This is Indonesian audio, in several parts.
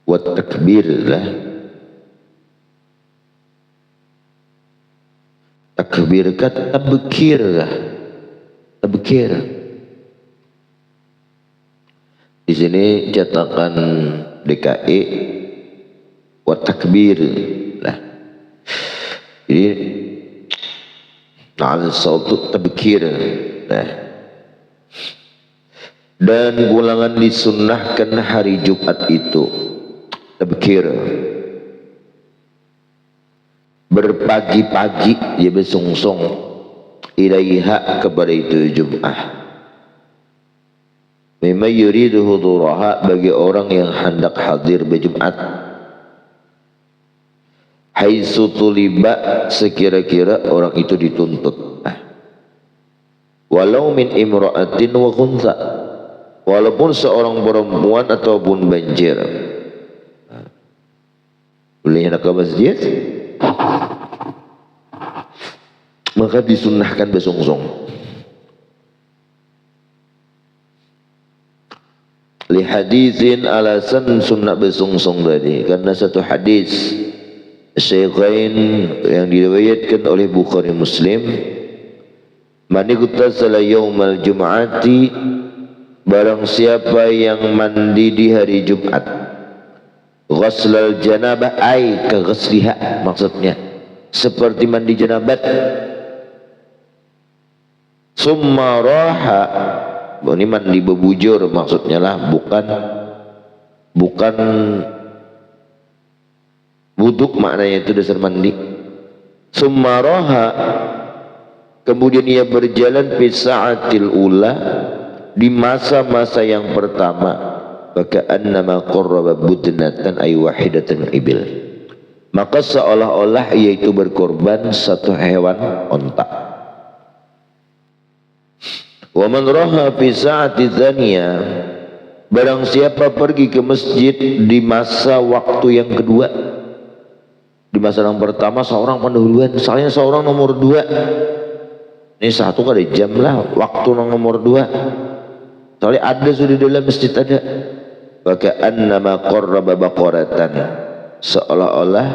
wa takbir lah. Takbir ka tabkir lah. Tabkir. Di sini cetakan DKI wa takbir lah. Jadi al sautu tabkir lah. Dan ulangan disunnahkan hari Jumat itu tabkir, berpagi-pagi ya bersungsung ilaiha kepada itu Jumat. Memang yuridu huduraha bagi orang yang hendak hadir berjumat. Haitsu tuliba sekira-kira orang itu dituntut. Walau min imra'atin wa khuntha, walaupun seorang perempuan ataupun banjir. Boleh hendak ke masjid, maka disunnahkan bersungsung. Li haditsin alasan sunnah bersungsung tadi karena satu hadis Syekhain yang diriwayatkan oleh Bukhari Muslim, man igtasala yaumal jum'ati, barang siapa yang mandi di hari Jumat, ghuslal janabah ay ka ghusliha, maksudnya seperti mandi janabat, summa raha, ini mandi bebujur maksudnya lah, bukan wuduk maknanya itu dasar mandi. Summa raha, kemudian ia berjalan fi sa'atil ula, di masa-masa yang pertama, maka annama qarraba budnatan ay wahidatan ibil, maka seolah-olah ia itu berkorban satu hewan onta. Wa man raha fi sa'ati dzaniyah, barang siapa pergi ke masjid di masa waktu yang kedua. Di masa yang pertama seorang pendahuluan, misalnya seorang nomor 2, ini satu kali jam lah waktu nomor 2, soalnya ada sudah dalam masjid ada. Maka annama qarraba baqaratan, seolah-olah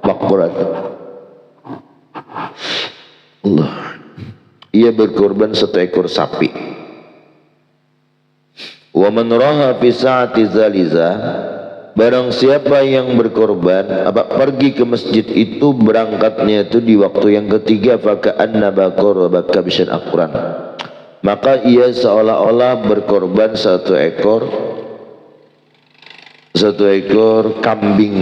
baqaratan, Allah, ia berkorban satu ekor sapi. Wa man raha fi sa'ati zalizah, barang siapa yang berkorban pergi ke masjid itu, berangkatnya itu di waktu yang ketiga, faka'anna baqaraba kabshan aqran, maka ia seolah-olah berkorban satu ekor kambing.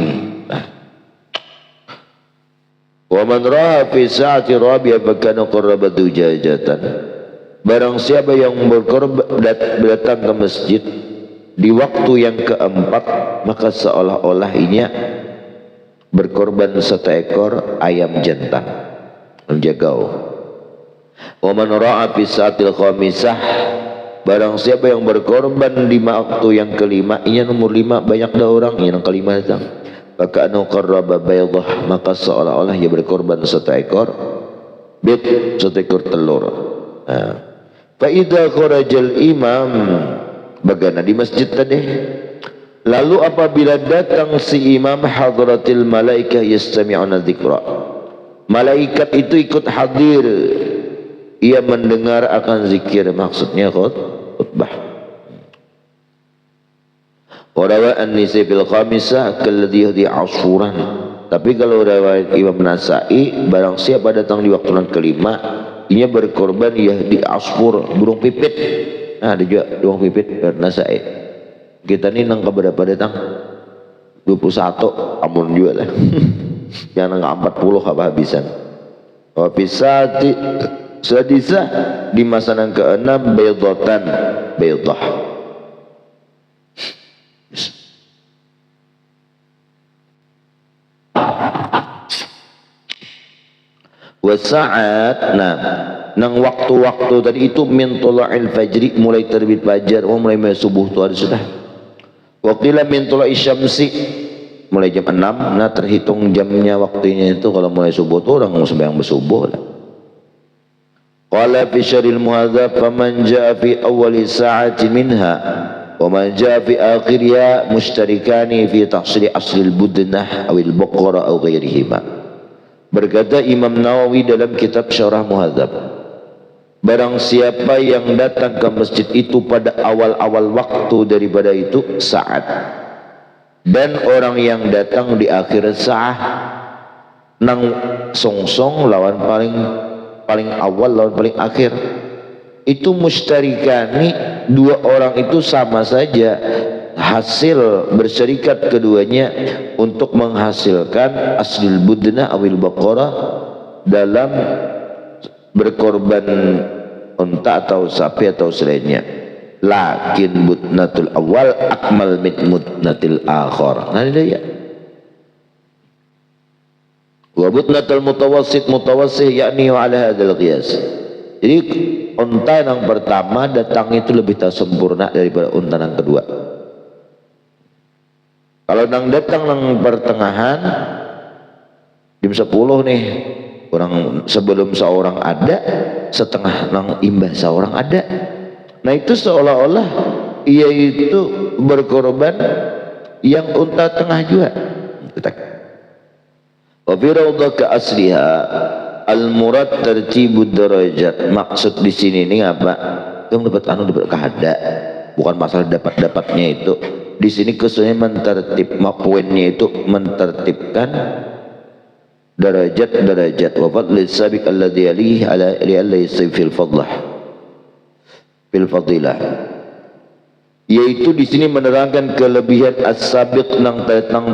Wa man raha fi sa'ati rabi'ah fakana qarraba dujajatan, barang siapa yang berkorban datang ke masjid di waktu yang keempat, maka seolah-olah inya berkorban satu ekor ayam jantan, menjagau. Wa man ra'a fi sa'atil khamisah, barang siapa yang berkorban di waktu yang kelima, inya nomor 5 banyak dah orang, yang kelima datang, maka anu qarraba baydah, maka seolah-olah ia berkorban satu ekor bid, satu ekor telur. Fa idza kharajal imam, bagaimana di masjid tadi, lalu apabila datang si imam, hadratil malaikah yastami'una dzikra, malaikat itu ikut hadir, ia mendengar akan zikir, maksudnya khutbah. Warawa an-Nisai fil khamisah kalladhi yahdi asfuran, tapi kalau riwayat Imam Nasai, barang siapa datang di waktu yang kelima, ia berkorban yahdi asfur, burung pipit. Nah, ada juga burung pipit Nasai. Kita ini nang keberapa datang? 21, amun juga lah. Jangan nggak 40 kehabisan. Wa fisati sadisah, di masa yang ke-6, baydatan, baydah. Wasa'at, nah nang waktu-waktu tadi itu min tula'il fajri, mulai terbit fajar, mulai subuh tu ada sudah. Waqila min tula'i syamsi, mulai jam 6, nah terhitung jamnya waktunya itu kalau mulai subuh tu orang sembahyang bersubuh lah. Qala fi syaril muhadzab, faman ja'a fi awwali sa'ati minha, wa man jaa fi akhiriha mustarikani fi tahsili aslil budnah awil baqarah aw ghairihima. Berkata Imam Nawawi dalam kitab Syarah Muhadzab, barang siapa yang datang ke masjid itu pada awal-awal waktu daripada itu saat, dan orang yang datang di akhir saat nang songsong lawan paling awal lawan paling akhir, itu mustarikani, dua orang itu sama saja hasil berserikat keduanya untuk menghasilkan aslil budna awil baqarah dalam berkorban unta atau sapi atau selainnya. Lakin budnatul awal akmal min budnatil akhar. Nah ini dia. Wa budnatul mutawassit yakni ala hadzal qiyas. Jadi unta yang pertama datang itu lebih tak sempurna daripada unta yang kedua. Kalau nang datang nang pertengahan jam 10 nih, orang sebelum seorang ada, setengah nang imbah seorang ada. Nah itu seolah-olah ia itu berkorban yang unta tengah juga. Wa fi rawdaka asliha al-murad tertibud darajat. Maksud di sini ini apa? Kamu dapat dapat kahada. Bukan masalah dapat-dapatnya itu. Di sini kesulitan mentertib, poinnya itu mentertibkan derajat-derajat. Wa fadlil sabiq alladhi yalihi ala laysa fil fadilah. Yaitu di sini menerangkan kelebihan as-sabiq nang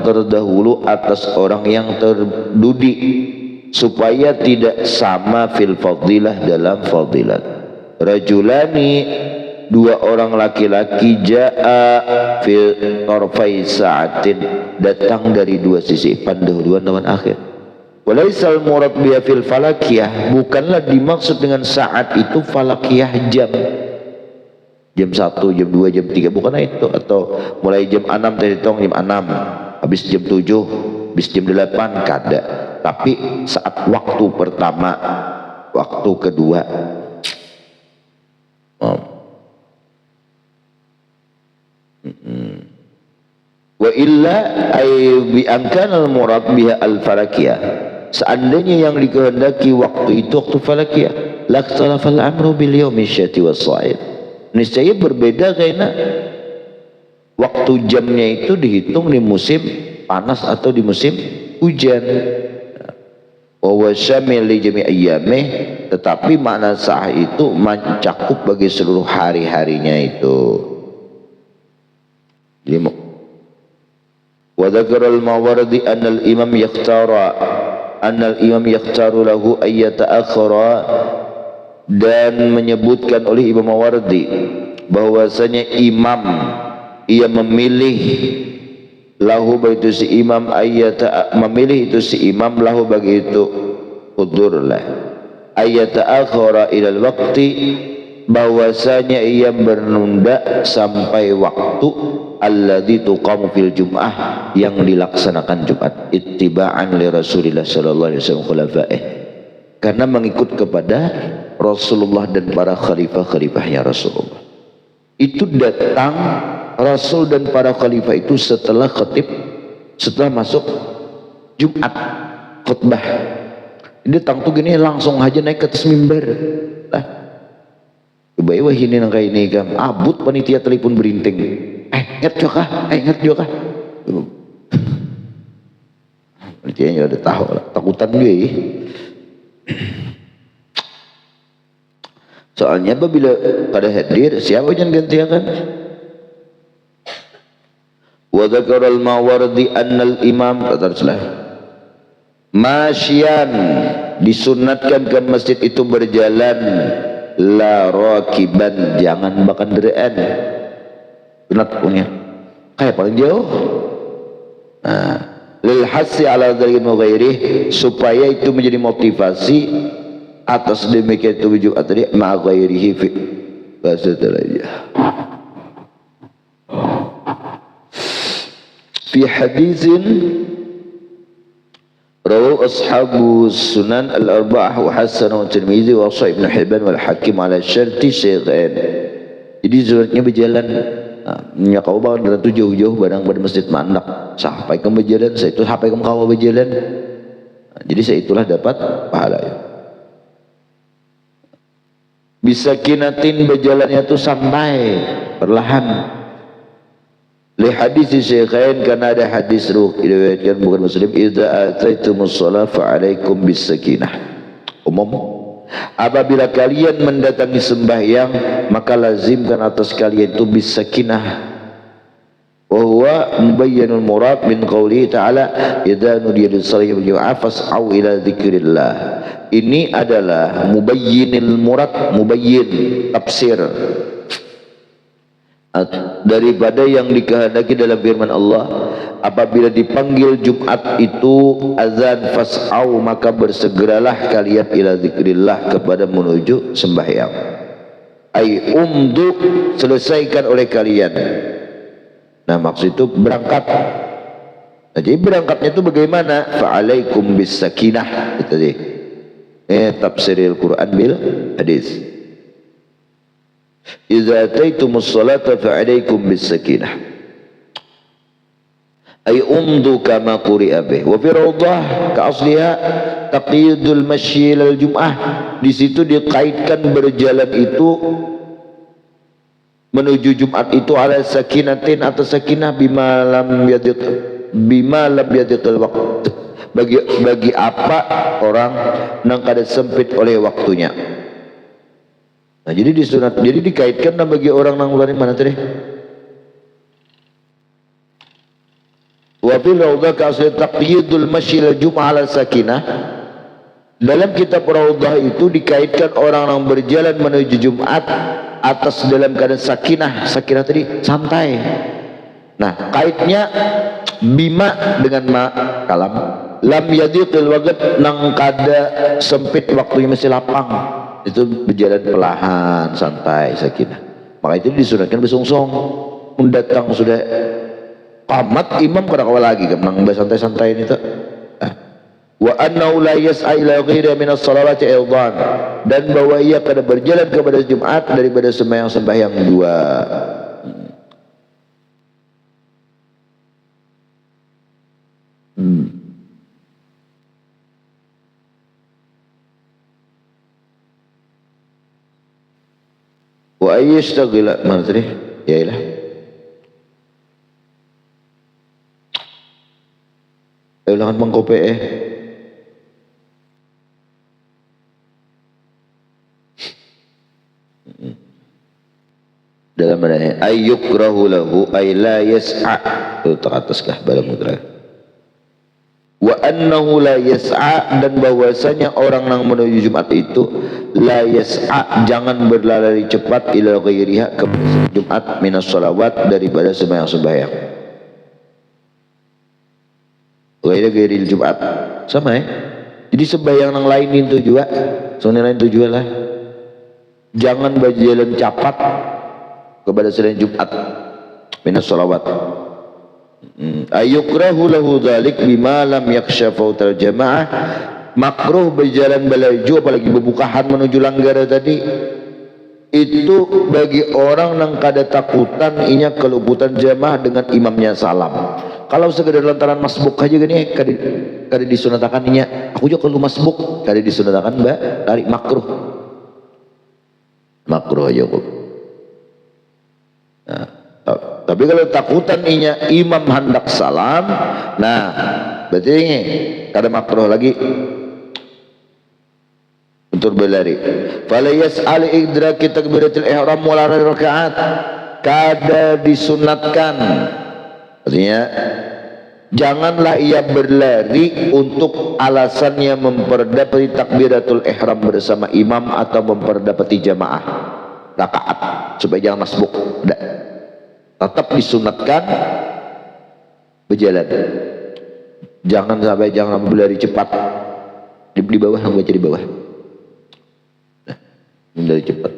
terdahulu atas orang yang terdudi, supaya tidak sama fil fadilah dalam fadilat. Rajulani, dua orang laki-laki, jaa fil tarfai sa'atin, datang dari dua sisi, pendahuluan lawan akhir. Walaisal murad biha fil falakiyah, bukanlah dimaksud dengan saat itu falakiyah jam 1, jam 2, jam 3, bukan itu. Atau mulai jam 6 terhitung jam 6, habis jam 7, habis jam 8, kada. Tapi saat waktu pertama, waktu kedua. Wa illa ay bi amkanal murad biha al falakiyah. Seandainya yang dikehendaki waktu itu waktu falakiyah, lakhtalafal amru bil yaumi syati was sa'id. Niscaya berbeda karena waktu jamnya itu dihitung di musim panas atau di musim hujan. Wa syamil li jami' ayyamih, tetapi makna sah itu mencakup bagi seluruh hari-harinya itu. Wa dzakara al-Mawardi anna al-imam yakhtaru lahu ayyata akhara, dan menyebutkan oleh Imam Mawardi bahwasanya imam ia memilih lahu bagi si imam ayyata, memilih itu si imam lahu bagi itu udurlah ayyata akhara ilal waqti, bahwasanya ia menunda sampai waktu alladzi tuqamu fil jum'ah, yang dilaksanakan Jumat, ittiba'an li Rasulillah sallallahu alaihi wasallam khulafaih, karena mengikut kepada Rasulullah dan para khalifah-khalifahnya Rasulullah. Itu datang Rasul dan para khalifah itu setelah khatib, setelah masuk Jumat khutbah. Dia datang tuh gini langsung aja naik ke atas mimbar. Lah, coba ini nang kayak ini kan abut panitia telepon berinting. Ingat juga kah? Panitianya udah tahu lah, takutan gue. Soalnya apabila pada hadir, siapa yang gantikan? Wa dzakara al-Mawardi anna al-imam katalah masyian, disunatkan ke masjid itu berjalan, la rakiban, jangan makan deraan. Sunat punya kayak paling jauh. Nah, lil hassi ala dzalika ghairi, supaya itu menjadi motivasi atas demikian itu wujud tadi ma ghairihi fi bahasa aja fi hadisin rawu ashabu sunan al-arba'ah wa hasan wa tirmidzi wa sahih ibn hibban wal hakim ala syarti syaykhain. Jadi suratnya berjalan nya kau bangun dari jauh-jauh barang pada masjid mandak sampai ke berjalan saya itu sampai ke kau berjalan. Jadi saya itulah dapat pahala ya. Bisa kinatin berjalannya itu santai perlahan. Li hadis Syekhain, karena ada hadis ruh diriwayatkan bukan Muslim, idza ataitumus shalah fa alaikum bis sakinah. Umum, apabila kalian mendatangi sembahyang maka lazimkan atas kalian itu bis sakinah. Wa huwa mubayyanul murad min qouli ta'ala idza nudiya lis-salati wal jum'ah fas'au ila dzikrillah. Ini adalah mubayyinil murad, mubayyin tafsir daripada yang dikehendaki dalam firman Allah, apabila dipanggil Jumat itu azan fas'au maka bersegeralah kalian ila zikrillah, kepada menuju sembahyang. Ai umdu, selesaikan oleh kalian. Nah maksud itu berangkat. Nah, jadi berangkatnya itu bagaimana? Fa'alaikum bis sakinah itu tadi. Tafsiril Quran bil hadis. Idza ataitumus salata fa'alaikum bis sakinah. Ay umdu kama quri'a bih. Wa fi rawdah ka asliha taqyidul masyi lil jum'ah. Di situ dikaitkan berjalan itu menuju Jumat itu ala sakinatin atau sakinah bima lam yadiqil waqt. Bagi apa orang nang kada sempit oleh waktunya. Nah, jadi disunat, jadi dikaitkan dan bagi orang nang ulari mana tadi? Wa fil rawdah ka asli taqyidul masyi lil jum'ah ala sakinah. Dalam kitab Rawdah itu dikaitkan orang yang berjalan menuju Jumat atas dalam keadaan sakinah. Sakinah tadi santai. Nah, kaitnya bima dengan ma kalam lam yadiqil waqt, nang kada sempit waktunya masih lapang. Itu berjalan perlahan, santai, sakinah. Maka itu disunatkan bersungsong. Mendatang sudah qamat imam kada kawal lagi kan nang santai-santai ini tuh. Wa annahu la yas'a ila ghairi min as-salawati aidan, dan bahwa ia kada berjalan kepada Jumat daripada sembahyang dua. Wa ayyastaghila mana tadi? Ya ilah. Ulangan mengkope dalam adanya ayyukrahu lahu ay la yas'a, itu teratas kah balang mudra. Wa annahu la yas'a, dan bahwasanya orang yang menuju Jumat itu la yas'a, jangan berlari cepat ila ghairiha, kepada Jumat minas sholawat, daripada sembahyang-sembahyang. Ghairil Jumat sama ya. Jadi sembahyang yang lain itu juga, soalnya lain itu juga lah. Jangan berjalan cepat kepada selain Jumat minas sholawat. Ayukrahu lahu dzalik bima lam yakhsha fautal jamaah. Makruh berjalan belaju apalagi bebukahan menuju langgara tadi itu bagi orang yang kada takutan inya keluputan jamaah dengan imamnya salam. Kalau sekedar lantaran masbuk aja gini kada disunatakan inya aku juga kalau masbuk kada disunatakan mbak tarik makruh aja kok. Nah, tapi kalau takutan inya imam hendak salam, nah berarti ini kada makruh lagi untuk berlari. Fala yas'al idraki takbiratul ihram wala rakaat, kada disunatkan. Artinya janganlah ia berlari untuk alasannya memperdapati takbiratul ihram bersama imam atau memperdapati jamaah rakaat supaya jangan masbuk. Tetap disunatkan berjalan. Jangan berlari cepat di bawah, yang baca di bawah. Dari cepat.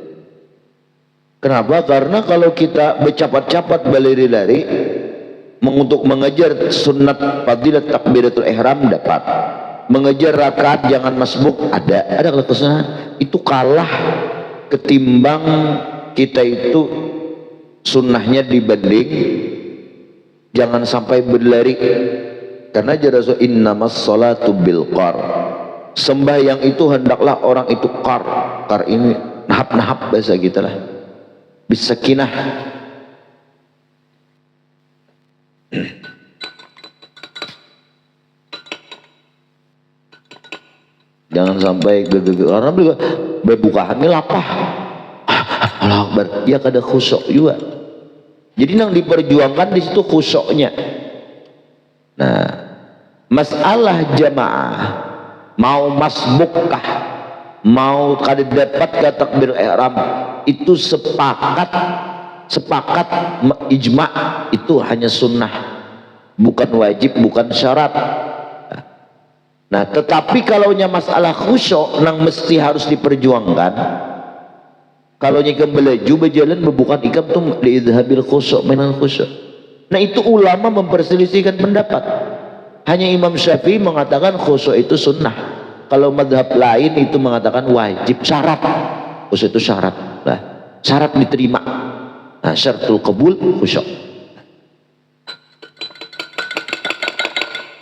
Kenapa? Karena kalau kita bercapat-capat berlari-lari untuk mengejar sunat fadilat takbiratul ihram dapat, mengejar rakaat jangan masbuk ada kesusahan, itu kalah ketimbang kita itu sunnahnya dibanding jangan sampai berlari, karena Rasul innamas salatu bil qar, sembahyang itu hendaklah orang itu qar ini nahap bahasa kita lah, bisakinah. Jangan sampai karena berbukaan ini lapah. Allah Akbar, ya kada khusyuk juga. Jadi yang diperjuangkan di situ khusyuknya. Nah, masalah jamaah mau masbukkah, mau kada dapat ke takbir ihram itu sepakat ijma, itu hanya sunnah, bukan wajib, bukan syarat. Nah, tetapi kalau masalah khusyuk nang mesti harus diperjuangkan, kalau nyikam belaju berjalan berbukan ikam tuh diidhabil khusyuk minal khusyuk. Nah, itu ulama memperselisihkan pendapat. Hanya Imam Syafi'i mengatakan khusyuk itu sunnah, kalau madhab lain itu mengatakan wajib, syarat. Khusyuk itu syarat. Nah, syarat diterima. Nah, syaratul qabul khusyuk.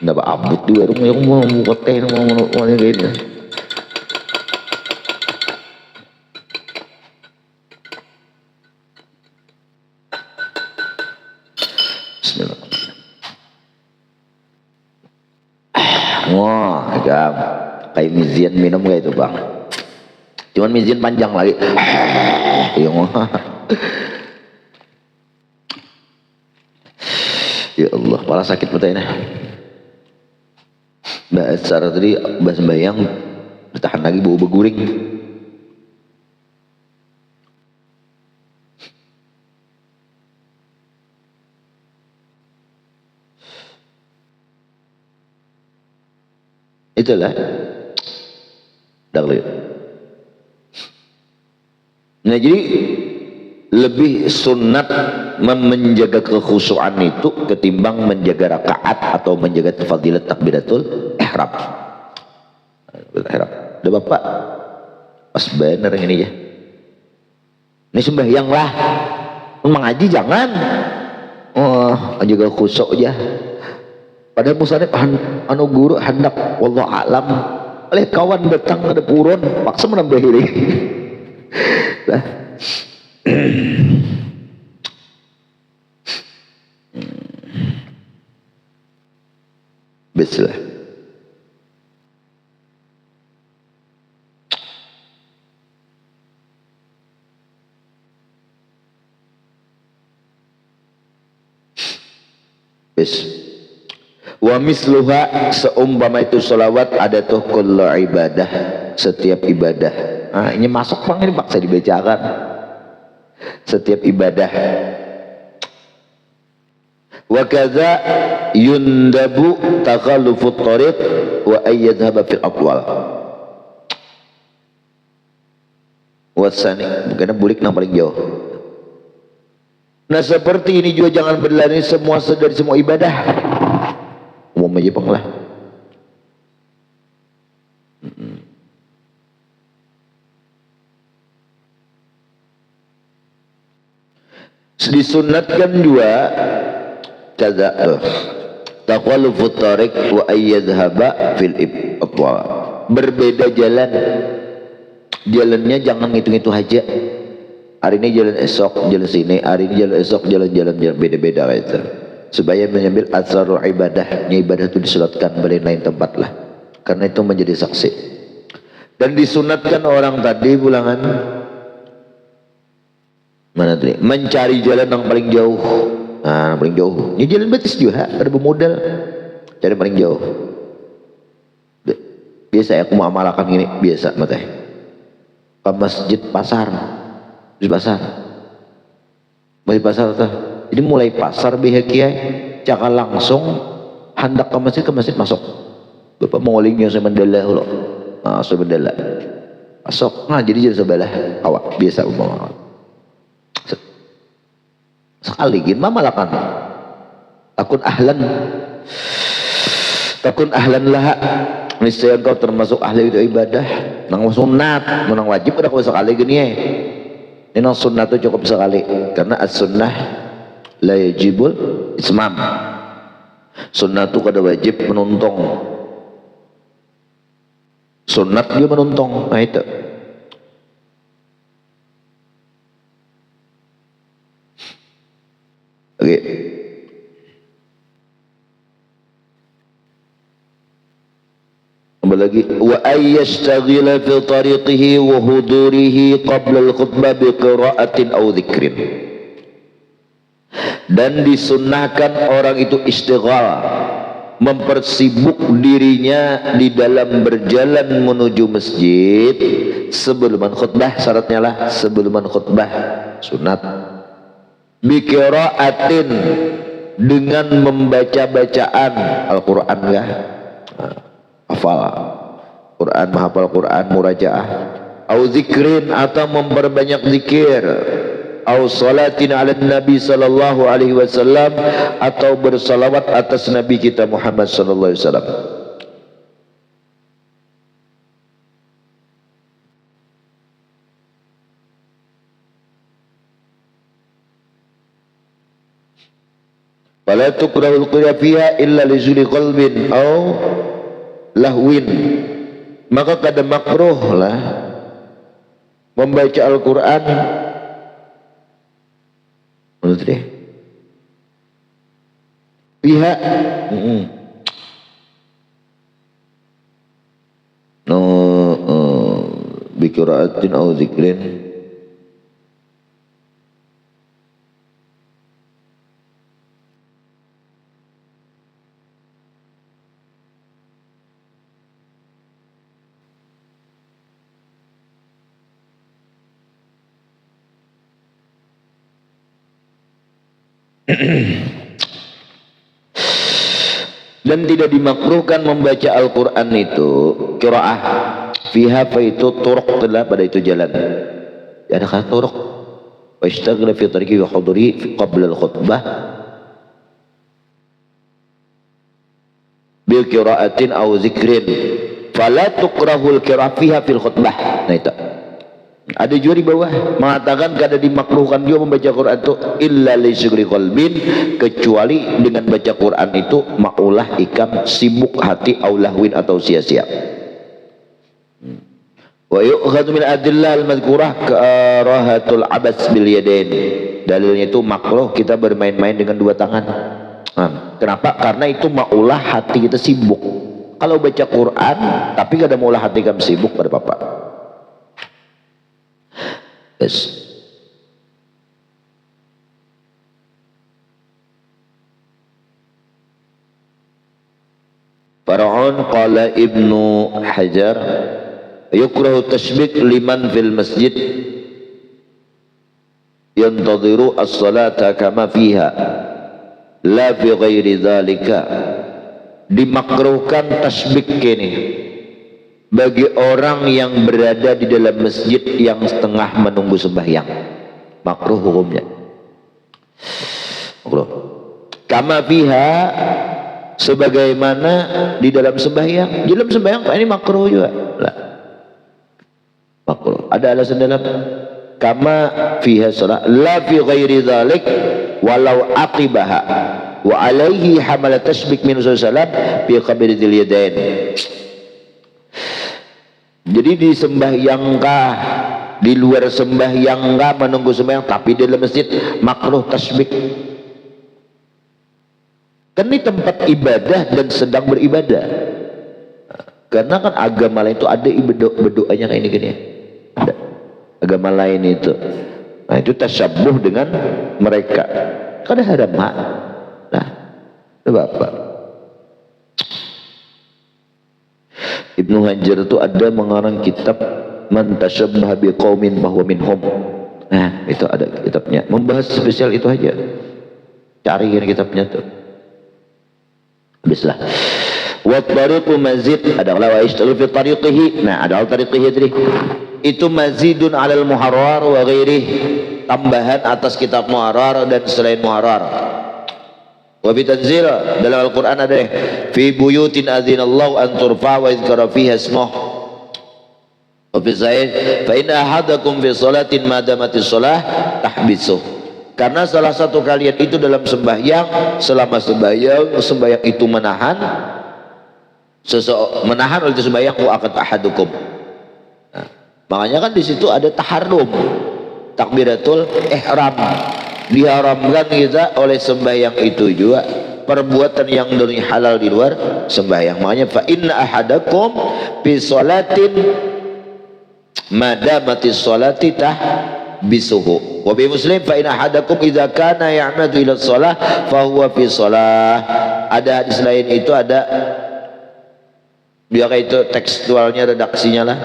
Nggak abut juga yang mau teh mau ini. Bismillahirrahmanirrahim. Wah, kayak mizian minum kayak itu bang. Cuman mizian panjang lagi. Ya Allah, kepala sakit mata ini. Mbak secara tadi bahas sembahyang bertahan lagi bau beguring. Itulah dalil. Nah, jadi lebih sunat menjaga kekhusyuan itu ketimbang menjaga rakaat atau menjaga fadilat takbiratul ihram. Udah bapak pas bener ini ya, ini sembahyang lah, mengaji jangan jaga khusyuk aja. Padahal musane anu guru hendak wallahu alam oleh kawan datang ada purun paksa menambah diri. Nah, bismillah. Wa misluha, seumpama itu salawat ada tuh kullu ibadah, setiap ibadah. Nah, ini masuk bang, ini paksa dibacakan. Setiap ibadah. Wa kadza yundabu takhallufut thariq wa ayyadhhaba fil aqwal. Wasani, bukannya bulik nang paling jauh. Nah, seperti ini juga jangan berlari semua dari semua ibadah. Umum aja bang lah. Disunatkan juga kada taqallufut thariq wa ayyadhhaba fil aqwal. Berbeda jalannya jangan ngitung-ngitung aja. Hari ini jalan esok jalan sini, hari ini jalan esok jalan beda-beda kayak itu, supaya mengambil asrarul ibadahnya. Ibadah itu disunatkan pada lain tempat lah, karena itu menjadi saksi. Dan disunatkan orang tadi pulangan mana tadi mencari jalan yang paling jauh. Nah, paling jauh ini jalan betis juga ada bermodal cari paling jauh. Biasa aku mau amalkan ini biasa mata ke masjid pasar, di pasar tuh. Jadi mulai pasar bihakia jangan langsung hendak ke masjid masuk. Bapak mengolingnya saya mendela loh. Nah, saya mendela masuk. Nah, jadi sebelah awak biasa umum. Sekali gini malakan takun ahlan lah, niscaya engkau termasuk ahli itu ibadah nang sunat menang wajib udah kau sekali gini ya. Ini sunnah itu cukup sekali karena as-sunnah la yajibul ismam. Sunnah itu kada wajib menuntong. Sunnat dia menuntong. Nah itu. Oke. Lagi wa ayyastaghila fi tariqihi wa hudurihi qabla al-khutbah bi qira'atin aw dzikrin. Dan disunnahkan orang itu istighal, mempersibuk dirinya di dalam berjalan menuju masjid sebelum khutbah. Syaratnya lah sebelum khutbah sunat. Bi qira'atin, dengan membaca bacaan Al-Qur'an ya. Hafal Quran, menghafal Quran, murajaah, au zikrin, atau memperbanyak zikir, au salatin ala nabi sallallahu alaihi wasallam, atau bersalawat atas nabi kita Muhammad sallallahu alaihi wasallam. Fala tukrahul qira fiha illa li zuli qalbin au lahwin, maka kada makruh lah membaca Al-Quran menurut dia pihak biqiraatin au zikrin dan tidak dimakruhkan membaca Al-Quran itu qiraah fiha, fa itu turuq telah pada itu jalan ya, ada kata turuq wa istaghla fi tariqi wa huduri qabla al-khutbah bil qiraatin aw zikrin fala tukrahul qiraah fiha fil khutbah. Nah itu ada juga di bawah mengatakan kada dimakruhkan juga membaca Quran itu illa li syugri qalbin, kecuali dengan baca Quran itu maulah ikam sibuk hati aulahwin atau sia-sia. Wa yu'khadhu min adillah al-madhkurah karahatul abas bil yadain. Dalilnya itu makruh kita bermain-main dengan dua tangan. Kenapa? Karena itu maulah hati kita sibuk. Kalau baca Quran tapi kada maulah hati kamu sibuk pada apa-apa. Yes. Far'un qala Ibnu Hajar yukrahu tashbik liman fil masjid yantadhiru as-salata kama fiha la fi ghairi dhalika. Dimakruhkan tasbik ini bagi orang yang berada di dalam masjid yang setengah menunggu sembahyang. Makruh hukumnya. Makruh. Kama fiha, sebagaimana di dalam sembahyang. Di dalam sembahyang ini makruh juga. Lah. Makruh. Ada alasan dalam kama fiha salat la fi ghairi dzalik walau aqibaha wa alaihi hamalat tasbik min sallam bi qabdil yadain. Jadi di sembahyangkah, di luar sembahyangkah menunggu sembahyang, tapi di dalam masjid makruh tasbik. Kan ini tempat ibadah dan sedang beribadah. Karena kan agama lain itu ada berdoanya kayak ini gini. Ada agama lain itu. Nah itu tasyabuh dengan mereka. Kan ada mak. Nah, itu bapak. Ibnu Hajar itu ada mengarang kitab Man tasyabbaha biqaumin bahwa minhum. Nah, itu ada kitabnya. Membahas spesial itu aja. Cari kitabnya tuh. Habislah. Wa tariqu mazid adalah wa ishtaghal fi tariqihi. Nah, ada tariqihi tadi. Itu mazidun 'alal muharrar wa ghairihi. Tambahan atas kitab muharrar dan selain muharrar. Wa bitanzil dalam Al-Quran ada fi buyutin adzinallahu an turfa wa yuzkara fiha ismuh Wa fi sahih fa inna ahadakum fi salatin ma damatis shalah tahbisuh. Karena salah satu kalian itu dalam sembahyang, selama sembahyang itu menahan oleh sembahyang, wa aqad ahadukum. Nah, makanya kan di situ ada taharrum, takbiratul ihram, diharamkan kita oleh sembahyang itu juga perbuatan yang dari halal di luar sembahyang. Makanya fa inna ahadakum fi sholatin madamatis sholati tahbisuhu. Wa bi Muslim fa inna ahadakum idza kana ya'madu ila shalah fa huwa fi shalah. Ada hadis lain itu ada dia kayak itu tekstualnya, redaksinya lah.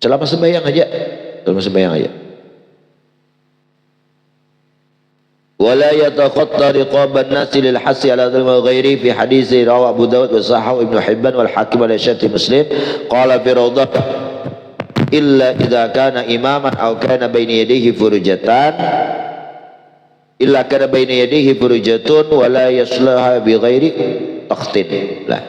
Selama sembahyang aja, selama sembahyang aja. Wala yatakhatta riqaban nasi lil hasi ala dzalma ghairi fi hadis rawi Abu Dawud wa sahahu Ibnu Hibban wal Hakim ala syarti Muslim qala fi rawdah illa idza kana imaman aw kana baina yadayhi furujatan illa kana baina yadayhi furujatun wa la yaslaha bi ghairi taqtin. Lah,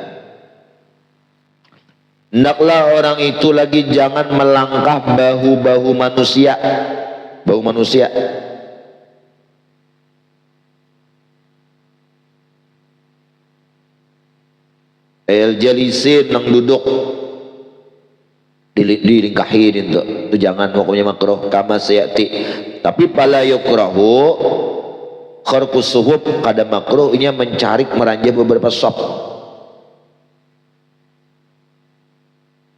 hendaklah orang itu lagi jangan melangkah bahu-bahu manusia, bahu manusia. El jalisin nang duduk dilingkahin itu jangan, hukumnya makruh kama sayati. Tapi pala yukrahu kharqus suhub, kada makruh ini mencari meranjah beberapa sop.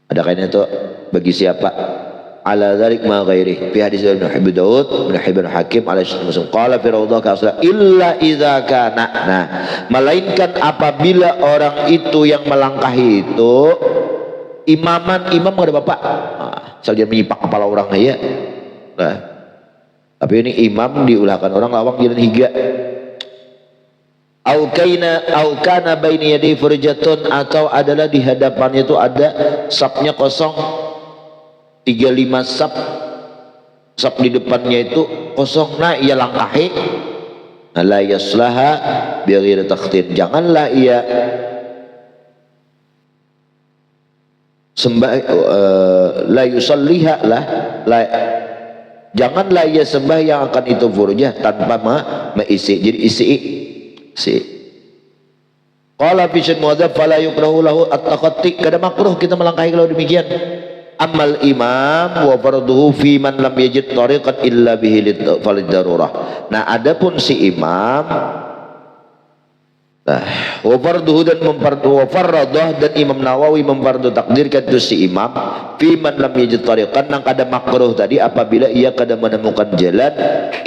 Ada kainnya itu bagi siapa? Ala dzalik ma ghairi fi hadis Ibnu Dawud, Ibnu Hibban, Hakim ala syarti Muslim qala fi rawdah ka asla illa idza kana. Nah, melainkan apabila orang itu yang melangkahi itu imam ada bapak, saja menyipak kepala orang ya. Nah, tapi ini imam diulahkan orang lawang jalan higa. Au kana baini yadi furjatun, atau adalah di hadapannya itu ada sapnya kosong, 35 sap di depannya itu kosong. Nah, ia langkahi, la yaslaha bi ghairi takhtin, janganlah ia la yusalliha janganlah ia sembah yang akan itu furjah tanpa mengisi. Jadi isi. Qala fi syai'in muadzab fala yukrahu lahu at-takhatti, kada makruh kita melangkahi kalau demikian. Amal imam wa farduhu fi man lam yajid tariqan illa bihi falid darurah. Nah, adapun si imam, wa farduhu dan memfardah, dan Imam Nawawi memfardu takdirkan itu si imam fi man lam yajid tariqan, nang kada makruh tadi apabila ia kada menemukan jalan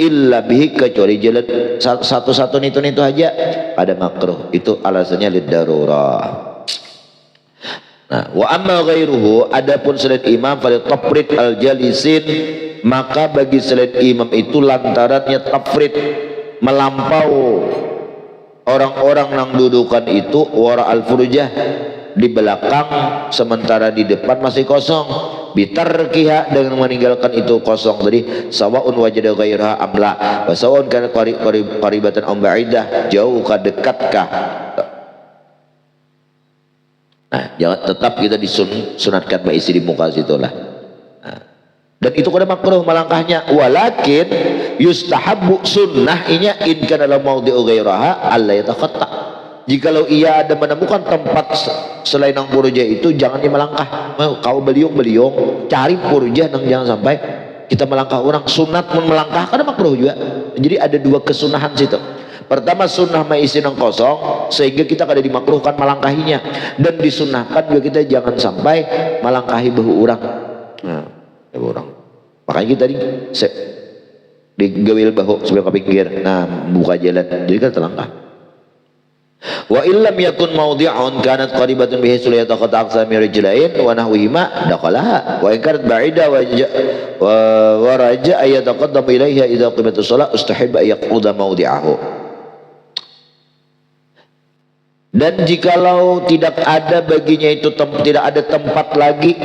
illa bihi, kecuali jalan satu-satu itu aja kada makruh, itu alasannya lid darurah. Nah, wa amma ghairuhu, adapun selain imam fal tafrid al jalisin, maka bagi selain imam itu lantarannya tafrid, melampau orang-orang yang dudukan itu wara al furujah, di belakang sementara di depan masih kosong, bitarkiha, dengan meninggalkan itu kosong tadi, sawaun wajada ghairaha amla, wa sawaun kana qaribatan am ba'idah, jauh kah dekat kah. Nah, jangan, tetap kita disunatkan mengisi di muka situ lah. Nah, dan itu kada makruh melangkahnya, walakin yustahabbu sunnahnya in kana la maudhi'u ghairaha alla yatakhatta. Jikalau ia ada menemukan tempat selain nang purja itu, jangan dia melangkah. Kau beliung cari purja nang, jangan sampai kita melangkah orang. Sunat pun melangkah kada makruh juga. Jadi ada dua kesunahan situ. Pertama, sunnah mengisi nang kosong sehingga kita kada dimakruhkan melangkahinya, dan disunnahkan juga kita jangan sampai melangkahi bahu orang. Nah, bahu orang. Makanya kita digawil bahu sebelum ke pinggir. Nah, buka jalan. Jadi kan terlangkah. Wa illam yakun mawdi'un kanat qaribatun bihi sulayata qata aqsami rijlain wa nahwihima daqalaha wa in kanat ba'ida wa raja ayataqaddam ilaiha idza qimatus shalah ustahibba yaquda mawdi'ahu. Dan jikalau tidak ada baginya itu tidak ada tempat lagi,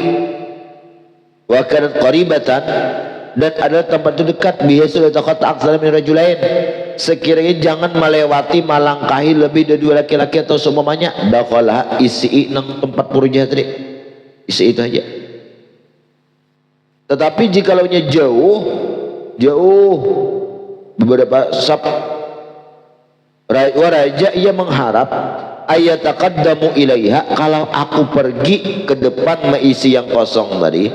wa kanat qaribatan, dan adalah tempat itu dekat, bihasul taqata aksara min rajulain, sekiranya jangan melewati melangkahi lebih dari dua laki-laki atau semuanya dakhala isi nang tempat purja tadi, isi itu aja. Tetapi jikalaunya jauh beberapa sab raja ia mengharap ayataqaddamu ilaiha, kalau aku pergi ke depan mengisi yang kosong tadi,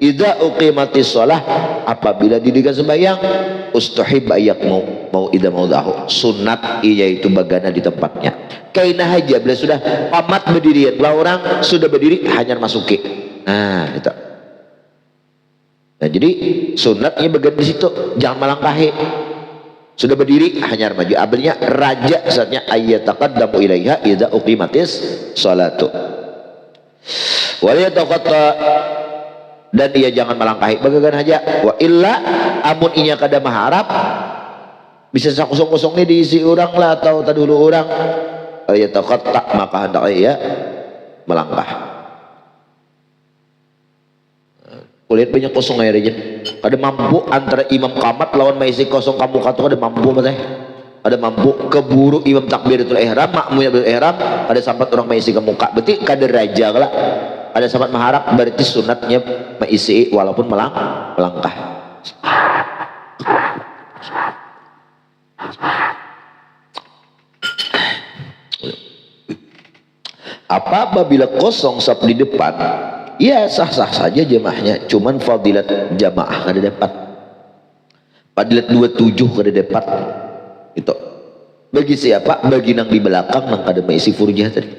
idza uqimatis shalah, apabila didirikan sembahyang, ustuhib ayak mau idza maudahu, sunat yaitu bagana di tempatnya. Kaina haja bila sudah pamat berdiri, lah orang sudah berdiri hanya masuki. Nah, itu. Nah, jadi sunatnya bagian di situ, jangan melangkahi. Sudah berdiri hanya maju. Abelnya raja saatnya ayataqaddamu ilaiha idza uqimatis sholatu. Wa yataqatta, dan ia jangan melangkahi bagagan aja. Wa illa amun inya kada maharap bisa sakosong-kosongnya diisi orang lah atau tadulu orang, ayataqatta maka hendaknya ia melangkah. Kulit banyak kosong aja rejim. Ada mampu antara imam qamat lawan maisi kosong kamu kata ada mampu mateh. Ada mampu keburu imam takbiratul ihram, makmumnya bil ihram, ada sambat orang maisi ke muka. Berarti kada raja lah. Ada sambat maharap berarti sunatnya maisi walaupun melangkah. Apa apabila kosong saf di depan? Ya sah-sah saja jamaahnya, cuman fadilat jamaah kada dapat, fadilat 27 kada dapat itu. Bagi siapa? Bagi nang di belakang nang kada mengisi furjah tadi.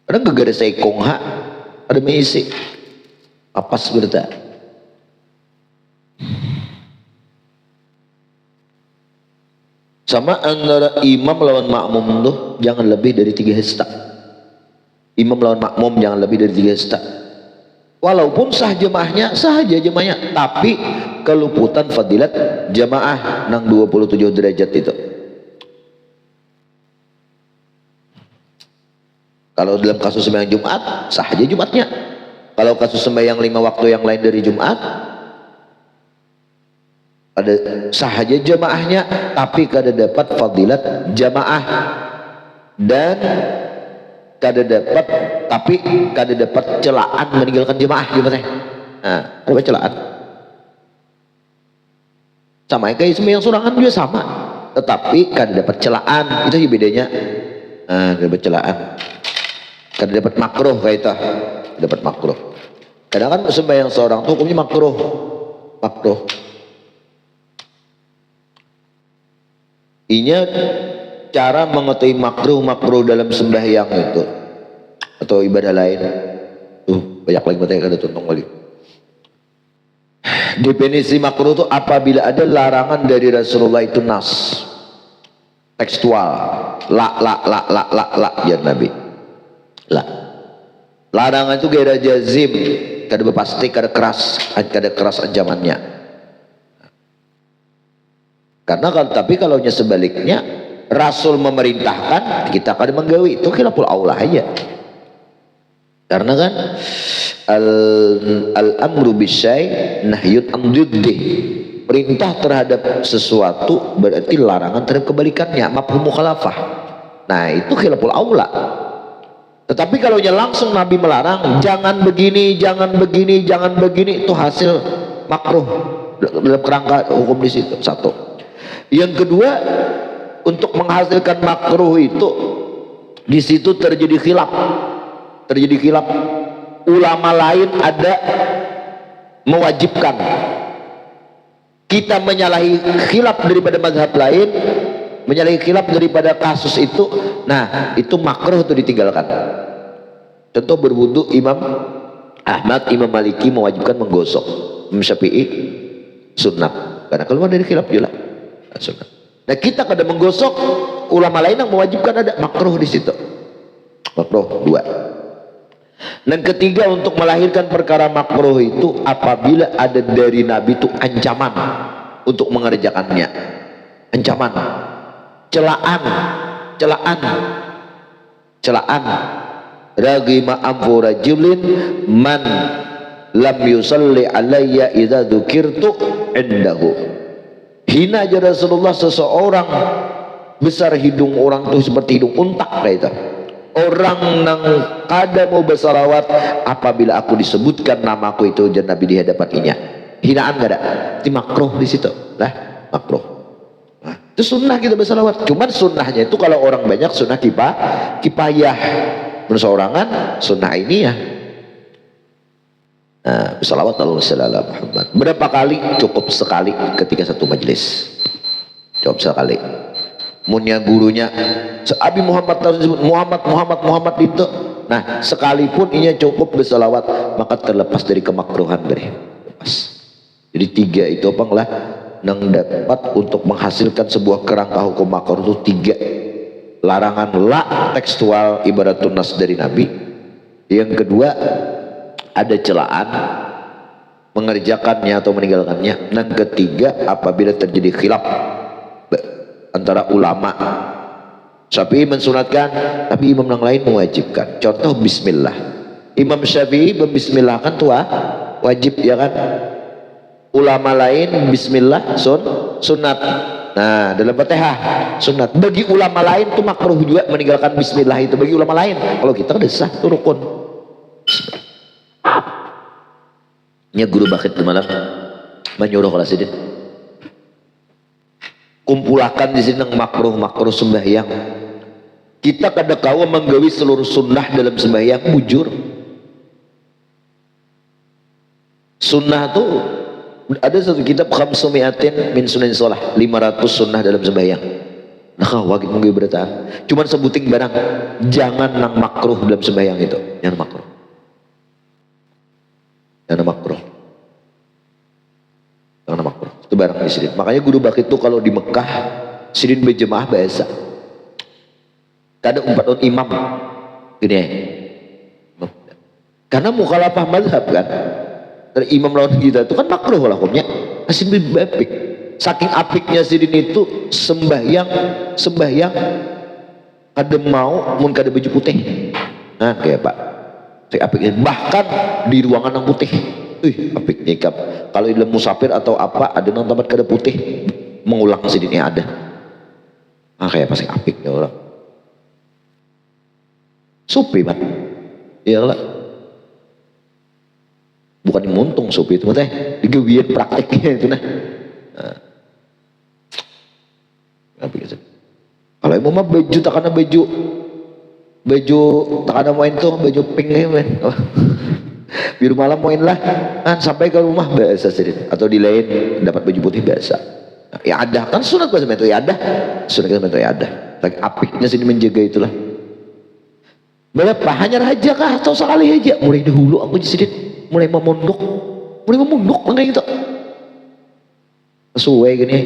Karena gegara saya kongha kada mengisi apa sebenarnya. Sama antara imam lawan makmum tuh jangan lebih dari 3 hasta. Imam lawan makmum jangan lebih dari 3 hasta. Walaupun sah jemaahnya, sah aja jemaahnya, tapi keluputan fadilat jamaah nang 27 derajat itu. Kalau dalam kasus sembahyang Jumat, sah aja Jumatnya. Kalau kasus sembahyang 5 waktu yang lain dari Jumat, ada sah aja jamaahnya, tapi kada dapat fadilat jamaah dan kada dapat, tapi kada dapat celaan meninggalkan jemaah gimana? Nah, ada celaan. Sama kayak sembahyang surangan juga sama, tetapi kada dapat celaan, itu aja bedanya. Nah, kada dapat celaan, kada dapat makruh kayak itu, dapat makruh. Kadang kan sembahyang seorang tuh hukumnya makruh. Inya cara mengetahui makruh dalam sembahyang itu atau ibadah lain banyak lagi materi ada contoh lagi. Definisi makruh itu apabila ada larangan dari Rasulullah itu nas tekstual, la ya Nabi, larangan itu gairah jazim, kada pasti, kada keras ancamannya. Karena tapi kalau sebaliknya Rasul memerintahkan kita kada menggawi, itu khilaful aulah aja. Karena kan al-amru bisyai nahyun an diddih, perintah terhadap sesuatu berarti larangan terhadap kebalikannya, mafhum mukhalafah. Nah itu khilaful aulah. Tetapi kalau langsung Nabi melarang jangan begini, itu hasil makruh dalam kerangka hukum di situ. Satu. Yang kedua, untuk menghasilkan makruh itu di situ terjadi khilaf. Ulama lain ada mewajibkan, kita menyalahi khilaf daripada mazhab lain, menyalahi khilaf daripada kasus itu, nah itu makruh itu ditinggalkan. Contoh berwudu, Imam Ahmad, Imam Maliki mewajibkan menggosok, Imam Syafi'i sunnah, karena keluar dari khilaf juga sunnah. Nah kita kada menggosok, ulama lain yang mewajibkan, ada makruh di situ. Makruh dua. Dan ketiga, untuk melahirkan perkara makruh itu apabila ada dari Nabi itu ancaman untuk mengerjakannya, ancaman, celaan. Ragima amfu rajulin man lam yusalli alayya idza dzukirtu indahu. Hina aja Rasulullah seseorang besar hidung orang tuh seperti hidung untak kayak itu. Orang nang kada mau bersalawat apabila aku disebutkan namaku itu dan Nabi di hadapan inya. Hinaan gak ada? Itu makruh di situ. Lah, makruh. Nah, itu sunnah kita bersalawat. Cuman sunnahnya itu kalau orang banyak sunnah kipayah. Berseorangan sunnah ini ya. Nah, bersalawat Allah Muhammad. Berapa kali? Cukup sekali ketika satu majelis. Cukup sekali. Munya gurunya Abi Muhammad Muhammad itu. Nah, sekalipun inya cukup bersalawat maka terlepas dari kemakruhan beri. Lepas. Jadi tiga itu apa lah nang dapat untuk menghasilkan sebuah kerangka hukum makruh itu tiga. Larangan la tekstual ibaratun nas dari Nabi. Yang kedua ada celaan mengerjakannya atau meninggalkannya. Dan ketiga apabila terjadi khilaf antara ulama. Syafi'i mensunatkan tapi imam yang lain mewajibkan. Contoh bismillah. Imam Syafi'i membismillahkan tuh wajib ya kan. Ulama lain bismillah sunat. Nah, dalam Fatihah sunat. Bagi ulama lain tuh makruh juga meninggalkan bismillah itu bagi ulama lain. Kalau kita udah sah tuh rukun. Nya guru bakit di malam menyuruh kelas ini. Kumpulakan di sini makruh sembahyang. Kita kada kawa menggawi seluruh sunnah dalam sembahyang bujur. Sunnah tuh ada satu kitab khamsumiatin min sunan sholah 500 sunnah dalam sembahyang. Nah wajib menggawi berita. Cuman sebuting barang jangan nang makruh dalam sembahyang itu. Jangan makruh. Jangan makruh. Jangan makruh. Itu barang di sini. Makanya guru bakit itu kalau di Mekah sidin berjemaah biasa. Kadang 4 tahun imam gini ya. Karena mukhalafah mazhab kan. Dari imam lawan kita itu kan makruh lah hukumnya. Asin bapik. Saking apiknya sidin itu sembahyang kada mau mun kada baju putih. Nah kayak Pak. Saking apiknya bahkan di ruangan yang putih. Apik nikab. Kalau dalam musafir atau apa ada nang tempat kada putih mengulang sidinnya ada. Ah kayak pasti apiknya orang. Supi Pak. Iyalah. Bukan dimuntung supi itu teh, digawian prakteknya itu nah. Kalau mau mah baju takana baju takana main tuh baju pink men. Biru malam main lah kan sampai ke rumah biasa sedikit atau di lain dapat baju putih biasa. Ya ada kan sunat bahasa itu ya ada sunat bahasa itu ya ada. Tapi apiknya sini menjaga itulah. Berapa hanya raja kah atau sekali aja mulai dahulu aku sedikit mulai memondok kayak gitu. Sesuai gini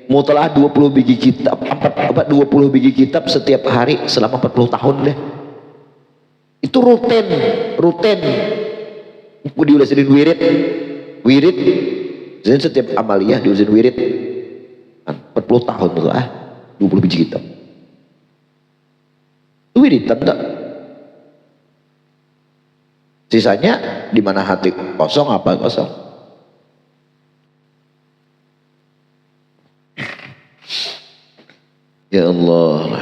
mau telah 20 biji kitab 20 biji kitab setiap hari selama 40 tahun deh. Itu rutin diulasin wirid jadi setiap amaliyah diulasin wirid 40 tahun tuh 20 biji kitab wirid tak sisanya di mana hati kosong apa kosong. Ya Allah.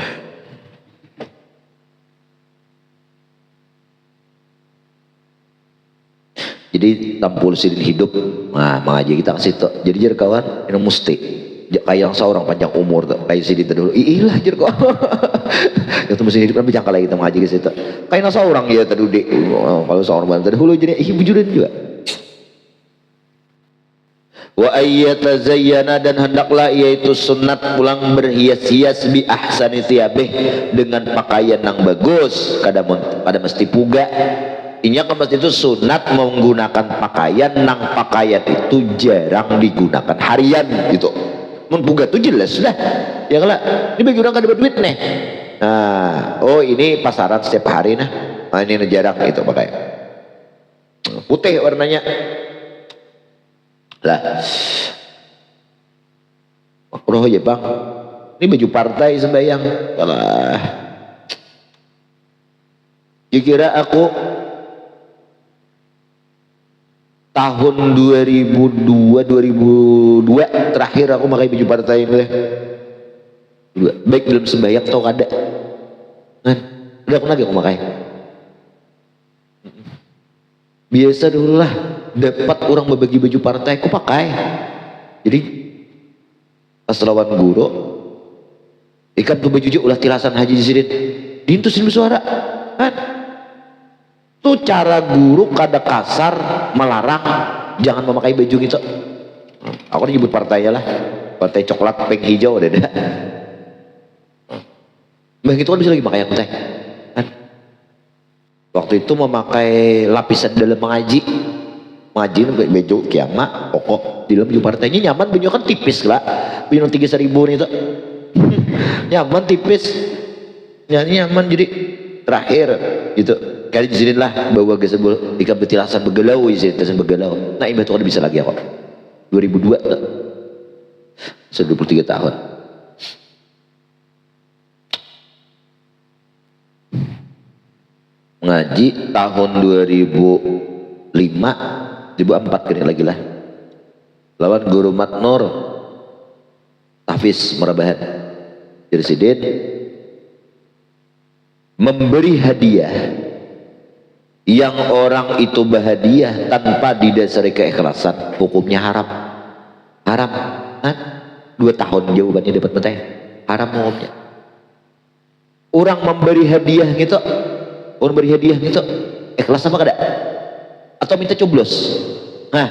Jadi tampul sidin hidup. Nah, mengaji kita ke situ. Jadi jadi kawan, ini mesti kayak seorang panjang umur tuh, kayak sidin dulu. Ilah jadi kawan. Itu mesti hidup kan berjangka lagi kita mengaji ke situ. Kayak seorang ya tadi kalau seorang bantu dahulu jadi bujuran juga. Wa ayyatazayyana dan hendaklah yaitu sunat pulang berhias-hias bi ahsani thiyabih dengan pakaian yang bagus. Kada mesti puga. Inya kan mesti itu sunat menggunakan pakaian nang pakaian itu jarang digunakan harian gitu. Mun puga itu jelas lah. Ya kalau ini bagi orang kada duit nih. Nah, oh ini pasaran setiap hari nah. Nah ini jarang itu pakai. Putih warnanya. Lah. Makruh ya Bang. Ini baju partai sembahyang. Alah. Dikira aku tahun 2002 terakhir aku pakai baju partai ini baik dalam sembahyang tau kada kan udah aku lagi aku pakai biasa dulu lah dapat orang membagi baju partai aku pakai jadi pas lawan guru ikan tuh baju ulah tilasan haji di sini diintusin bersuara kan tuh cara guru kada kasar melarang jangan memakai baju gitu aku nyebut partainya lah partai coklat pink hijau ada begitu kan bisa lagi pakai yang teh kan waktu itu memakai lapisan dalam mengaji baju kiamat pokok di dalam baju partainya nyaman baju kan tipis lah baju 3.000 nih tuh nyaman tipis nyaman jadi terakhir gitu kali di sini lah bawa gesebul ikan betilasan begelau isi tasan begelau nah ini tuh bisa lagi kok 2002 tuh sudah 23 tahun ngaji tahun 2005 2004 kini lagi lah lawan Guru Matnur Hafiz Merabahan Dirsidin memberi hadiah yang orang itu bahagia tanpa didasari keikhlasan hukumnya haram kan 2 tahun jawabannya dapat betah haram hukumnya orang memberi hadiah gitu ikhlas apa kada atau minta coblos nah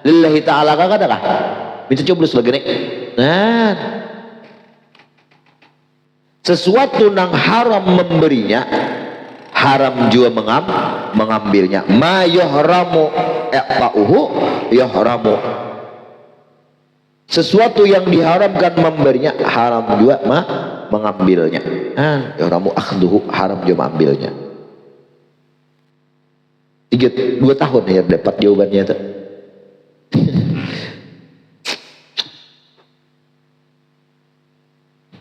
lillahi ta'ala kada kah minta coblos lagi nih nah sesuatu yang haram memberinya haram juga mengambilnya ma yuhramu iqta'uhu yuhramu sesuatu yang diharamkan memberinya haram juga mengambilnya yuhramu akhduhu haram juga mengambilnya 2 tahun ya dapat jawabannya tuh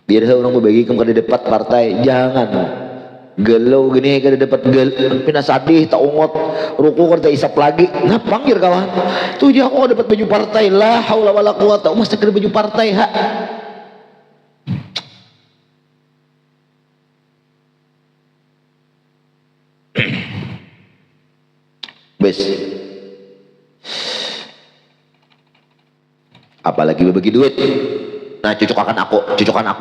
biar orang berbagi kada dapat partai jangan gelau gini kada dapat pina sadih tak ungot ruku kada isap lagi ngapanggir kawan tuh dia aku dapat baju partai lah haula wala quwata masa kada baju partai ha bes apalagi berbagi duit nah cucokan aku cucokan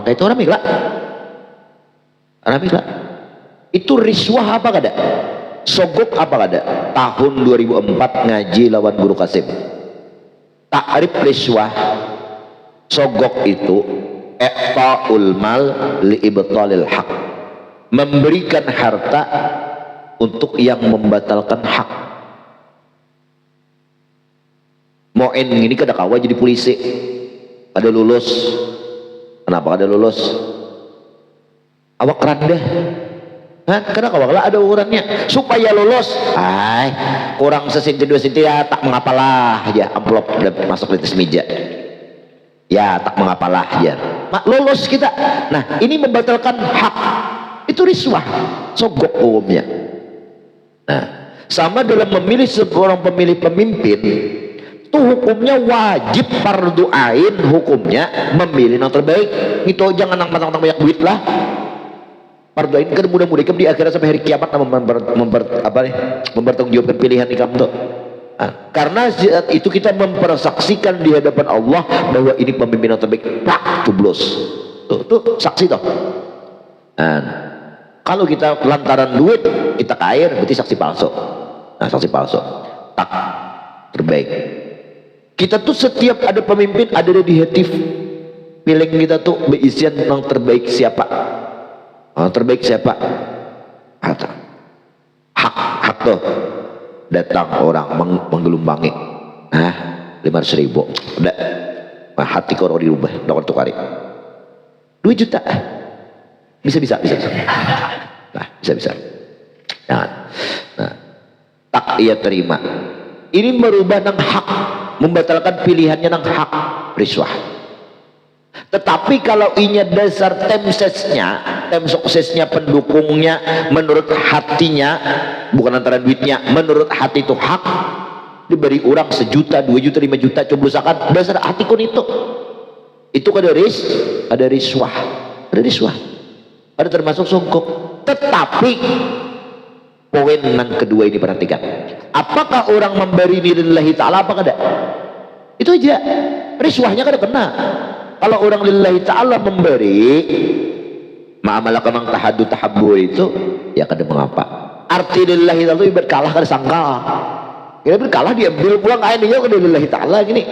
kayak itu ramila itu riswah apa kada sogok apa kada tahun 2004 ngaji lawan Guru Kasim ta'rif riswah sogok itu iqta'ul mal li ibtalil haq memberikan harta untuk yang membatalkan hak moen ini kada kawa jadi polisi kada lulus kenapa kada lulus awak rendah kada kawa lah ada ukurannya supaya lulus kurang sesinti 2 senti ya tak mengapalah aja amplop masuk di atas meja ya tak mengapalah aja lulus kita nah ini membatalkan hak itu riswah sogok umumnya nah sama dalam memilih seorang pemimpin itu hukumnya wajib fardu ain hukumnya memilih yang terbaik itu jangan nang banyak duit lah fardu ain kan mudah-mudahan di akhirat sampai hari kiamat mempertanggungjawabkan pilihan kamu tuh karena itu kita mempersaksikan di hadapan Allah bahwa ini pemimpin yang terbaik tak cublos tuh saksi toh kalau kita lantaran duit kita kaya berarti saksi palsu saksi palsu tak terbaik kita tuh setiap ada pemimpin ada di hati feeling kita tuh berisian yang terbaik siapa hak tuh datang orang menggelumbangi 500.000 udah hati kau dirubah dapat tukari 2 juta bisa nah bisa nah tak ia terima ini merubah nang hak membatalkan pilihannya nang hak riswah tetapi kalau inya dasar temsesnya tim suksesnya, pendukungnya, menurut hatinya, bukan antara duitnya, menurut hati itu hak, diberi orang 1 juta, 2 juta, 5 juta, coblosakan dasar hati kun itu ada riswah, ada termasuk songkok. Tetapi poin yang kedua ini perhatikan, apakah orang memberi lillahi ta'ala apa kada? Itu aja, riswahnya kada kena. Kalau orang lillahi ta'ala memberi ma'amalaka mang tahadu tahabbu itu ya kada mengapa. Arti lillahi ta'ala itu ibarat kalah kada sangkal, kira kalah diambil pulang akhirnya kada lillahi ta'ala gini.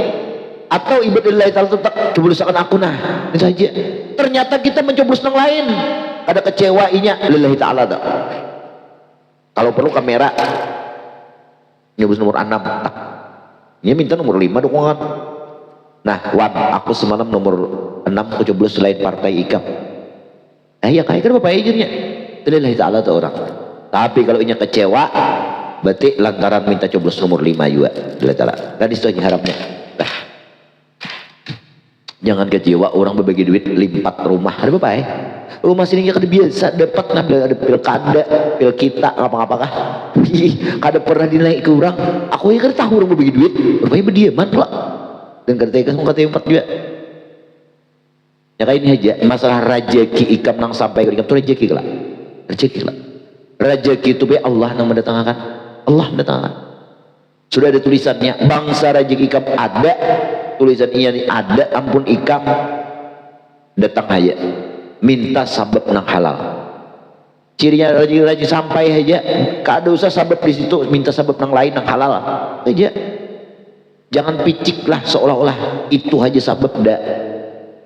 Atau ibarat lillahi ta'ala tetap coblosakan aku nah itu saja. Ternyata kita mencoblos yang lain, ada kecewainya lillahi ta'ala tak. Kalau perlu kamera nyoblos nomor 6 tak. Dia minta nomor 5 dukungan. Nah, Wan, aku semalam nomor 6 aku coblos selain partai IKAM. Ya kayak kan bapak ajarnya. Lillahi ta'ala tuh orang. Tapi kalau inya kecewa, berarti lantaran minta coblos nomor 5 juga lillahi ta'ala. Dan itu aja harapnya. Nah, jangan kecewa orang berbagi duit limpat rumah. Ada bapak rumah sini kada biasa dapat nah ada pilkada, pilkita ngapa-ngapakah. Kada pernah dinaik ke orang. Aku ya kada tahu orang berbagi duit, rupanya berdiaman pula. Dan kada tegas muka tempat juga. Ya kayak ini aja masalah rajeki ikam nang sampai ke ikam itu rajeki lah. Rajeki itu be Allah yang mendatangkan. Allah mendatangkan. Sudah ada tulisannya, bangsa rajeki ikam ada, tulisan ini ada, ampun ikam datang aja minta sabab nang halal. Cirinya rajin sampai aja, kada usah sabab di situ, minta sabab nang lain nang halal aja. Jangan picik lah seolah-olah itu aja sabab dah.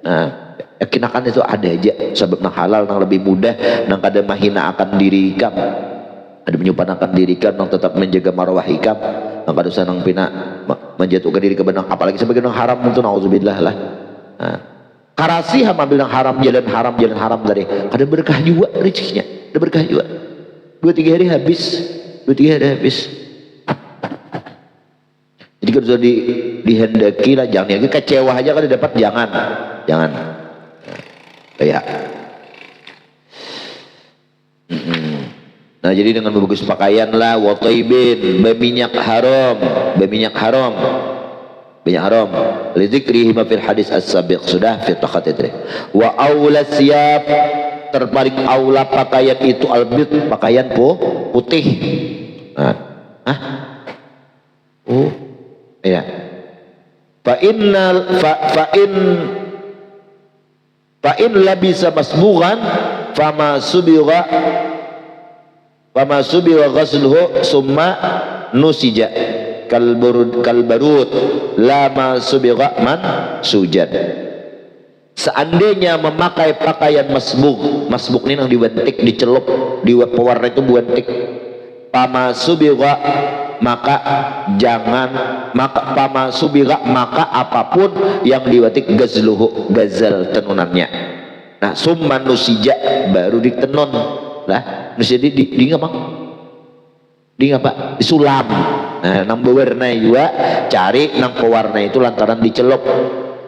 Nah, yakinakan itu ada aja sabab nang halal nang lebih mudah, nang kada mahina akan diri ikam, ada menyumpanakan diri ikam, nang tetap menjaga marwah ikam, nang kada usah nang pina menjatuhkan diri ke benang, apalagi sebagai nang haram itu nauzubillah lah. Nah, karasi ambil yang jalan haram dari ada berkah juga rezekinya, ada berkah juga. 2-3 hari habis. Jadi kalau sudah dihendaki lah, jangan lagi kecewa aja kan dapat, jangan. Kayak. Nah jadi dengan membungkus pakaian lah, wa taibin, berminyak haram. Lidzikrihi ma fil hadis as-sabiq, sudah fi taqatidri. Wa aula siyab, terpaling aula pakaian itu albid, pakaian putih. Ya. Fa in labisa masbughan fama subigha ghasluhu summa nusija kalbarut lama subigha man sujan. Seandainya memakai pakaian masbuk ini yang dibentik, dicelup, di pewarna itu buentik, pama subigha maka apapun yang diwatik gazluhu, gazal tenunannya. Nah summa nusija baru ditenun lah, nusija di ngapa disulam. Nah nang berwarna juga cari nang pewarna itu lantaran dicelup.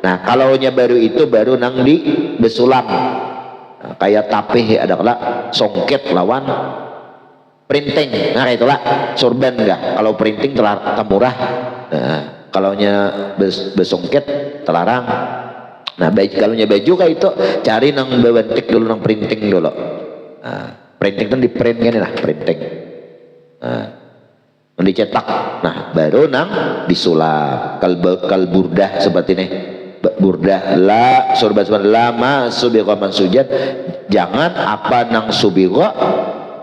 Nah kalau nya baru itu baru nang di besulam. Nah, kayak tapeh ada kala songket lawan printing. Nah itulah sorban enggak, kalau printing murah. Nah kalau nya besongket terlarang. Nah kalau nya baju kayak itu cari nang bebentik dulu, nang printing dulu. Nah printing kan di print kan lah, printing. Nah dicetak, nah baru nang disulap. Kal burdah seperti ini, burdah la sorban lama subigha mansujan, jangan apa nang subigha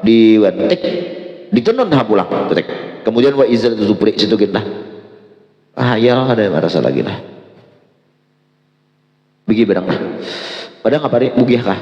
diwentik ditenun pulang ketik. Kemudian wa izal zupri situ kita ya ada rasa lagi lah bagi barang lah padahal ngapari mugiah kah